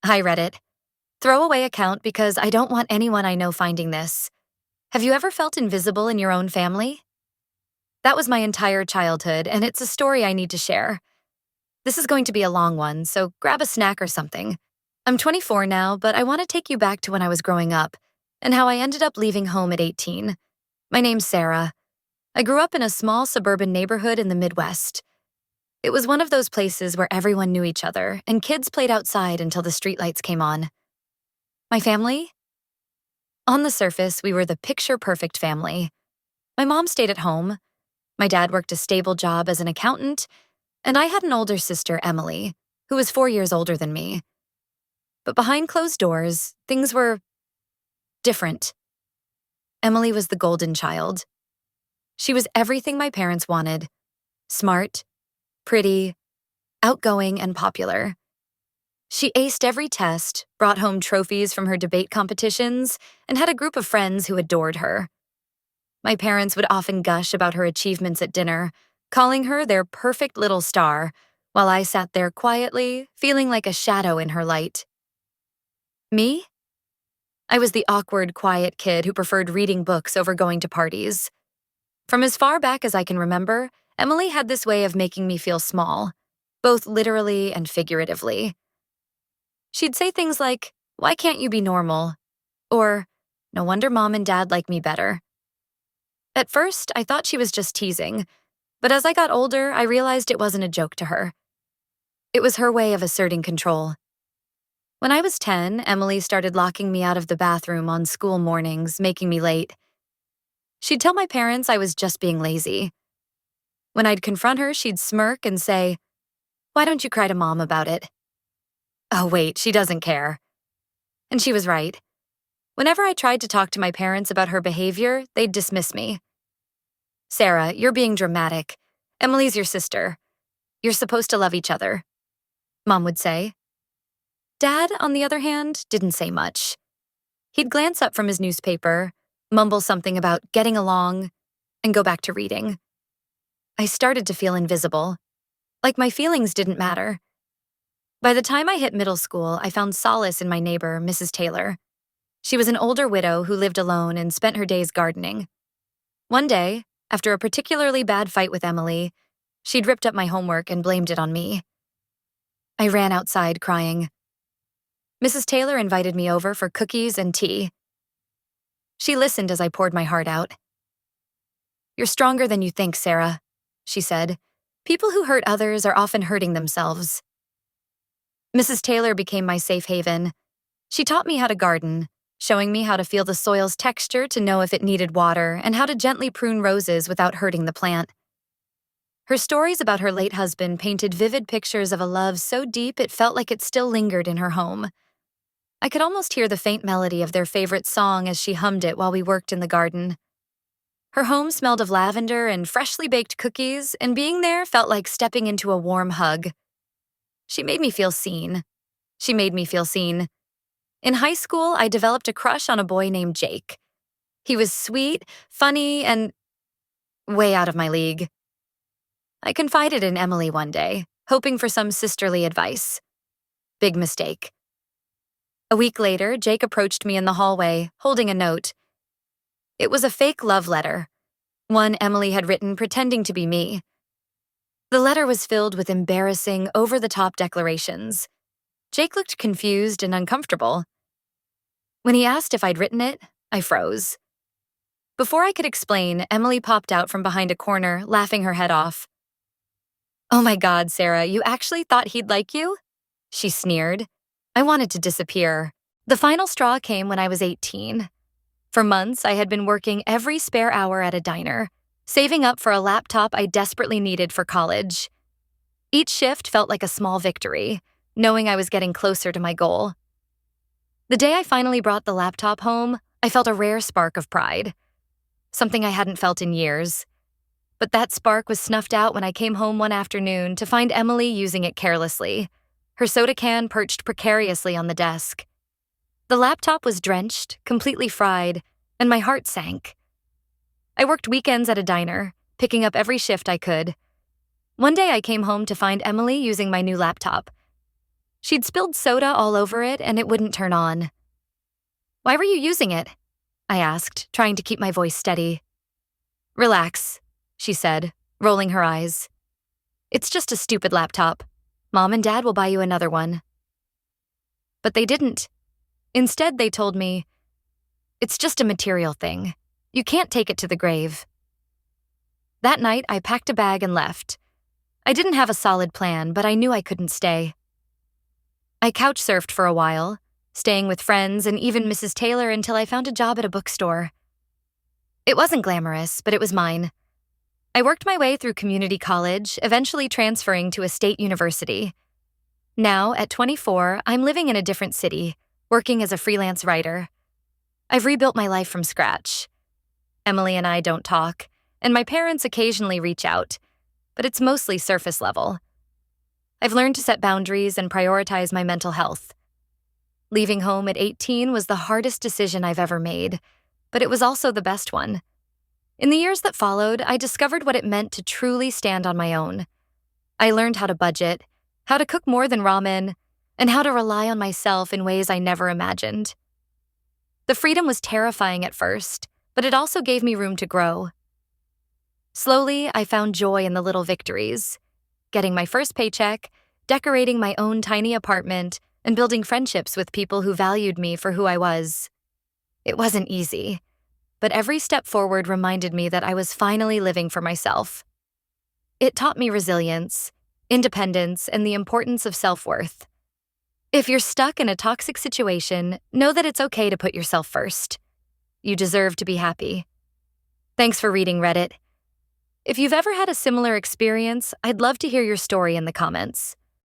Hi, Reddit. Throwaway account because I don't want anyone I know finding this. Have you ever felt invisible in your own family? That was my entire childhood, and it's a story I need to share. This is going to be a long one, so grab a snack or something. I'm 24 now, but I want to take you back to when I was growing up and how I ended up leaving home at 18. My name's Sarah. I grew up in a small suburban neighborhood in the Midwest. It was one of those places where everyone knew each other and kids played outside until the streetlights came on. My family? On the surface, we were the picture-perfect family. My mom stayed at home, my dad worked a stable job as an accountant, and I had an older sister, Emily, who was 4 years older than me. But behind closed doors, things were different. Emily was the golden child. She was everything my parents wanted: smart, pretty, outgoing, and popular. She aced every test, brought home trophies from her debate competitions, and had a group of friends who adored her. My parents would often gush about her achievements at dinner, calling her their perfect little star, while I sat there quietly, feeling like a shadow in her light. Me? I was the awkward, quiet kid who preferred reading books over going to parties. From as far back as I can remember, Emily had this way of making me feel small, both literally and figuratively. She'd say things like, "Why can't you be normal?" Or, "No wonder mom and dad like me better." At first, I thought she was just teasing, but as I got older, I realized it wasn't a joke to her. It was her way of asserting control. When I was 10, Emily started locking me out of the bathroom on school mornings, making me late. She'd tell my parents I was just being lazy. When I'd confront her, she'd smirk and say, "Why don't you cry to mom about it?" Oh, wait, she doesn't care. And she was right. Whenever I tried to talk to my parents about her behavior, they'd dismiss me. "Sarah, you're being dramatic. Emily's your sister. You're supposed to love each other," Mom would say. Dad, on the other hand, didn't say much. He'd glance up from his newspaper, mumble something about getting along, and go back to reading. I started to feel invisible, like my feelings didn't matter. By the time I hit middle school, I found solace in my neighbor, Mrs. Taylor. She was an older widow who lived alone and spent her days gardening. One day, after a particularly bad fight with Emily, she'd ripped up my homework and blamed it on me. I ran outside crying. Mrs. Taylor invited me over for cookies and tea. She listened as I poured my heart out. "You're stronger than you think, Sarah," she said. "People who hurt others are often hurting themselves." Mrs. Taylor became my safe haven. She taught me how to garden, showing me how to feel the soil's texture to know if it needed water and how to gently prune roses without hurting the plant. Her stories about her late husband painted vivid pictures of a love so deep it felt like it still lingered in her home. I could almost hear the faint melody of their favorite song as she hummed it while we worked in the garden. Her home smelled of lavender and freshly baked cookies, and being there felt like stepping into a warm hug. She made me feel seen. She made me feel seen. In high school, I developed a crush on a boy named Jake. He was sweet, funny, and way out of my league. I confided in Emily one day, hoping for some sisterly advice. Big mistake. A week later, Jake approached me in the hallway, holding a note. It was a fake love letter, one Emily had written pretending to be me. The letter was filled with embarrassing, over-the-top declarations. Jake looked confused and uncomfortable. When he asked if I'd written it, I froze. Before I could explain, Emily popped out from behind a corner, laughing her head off. "Oh my God, Sarah, you actually thought he'd like you?" she sneered. I wanted to disappear. The final straw came when I was 18. For months, I had been working every spare hour at a diner, saving up for a laptop I desperately needed for college. Each shift felt like a small victory, knowing I was getting closer to my goal. The day I finally brought the laptop home, I felt a rare spark of pride, something I hadn't felt in years. But that spark was snuffed out when I came home one afternoon to find Emily using it carelessly, her soda can perched precariously on the desk. The laptop was drenched, completely fried, and my heart sank. I worked weekends at a diner, picking up every shift I could. One day I came home to find Emily using my new laptop. She'd spilled soda all over it and it wouldn't turn on. "Why were you using it?" I asked, trying to keep my voice steady. "Relax," she said, rolling her eyes. "It's just a stupid laptop. Mom and Dad will buy you another one." But they didn't. Instead, they told me, "It's just a material thing. You can't take it to the grave." That night, I packed a bag and left. I didn't have a solid plan, but I knew I couldn't stay. I couch surfed for a while, staying with friends and even Mrs. Taylor until I found a job at a bookstore. It wasn't glamorous, but it was mine. I worked my way through community college, eventually transferring to a state university. Now, at 24, I'm living in a different city, working as a freelance writer. I've rebuilt my life from scratch. Emily and I don't talk, and my parents occasionally reach out, but it's mostly surface level. I've learned to set boundaries and prioritize my mental health. Leaving home at 18 was the hardest decision I've ever made, but it was also the best one. In the years that followed, I discovered what it meant to truly stand on my own. I learned how to budget, how to cook more than ramen, and how to rely on myself in ways I never imagined. The freedom was terrifying at first, but it also gave me room to grow. Slowly, I found joy in the little victories, getting my first paycheck, decorating my own tiny apartment, and building friendships with people who valued me for who I was. It wasn't easy, but every step forward reminded me that I was finally living for myself. It taught me resilience, independence, and the importance of self-worth. If you're stuck in a toxic situation, know that it's okay to put yourself first. You deserve to be happy. Thanks for reading, Reddit. If you've ever had a similar experience, I'd love to hear your story in the comments.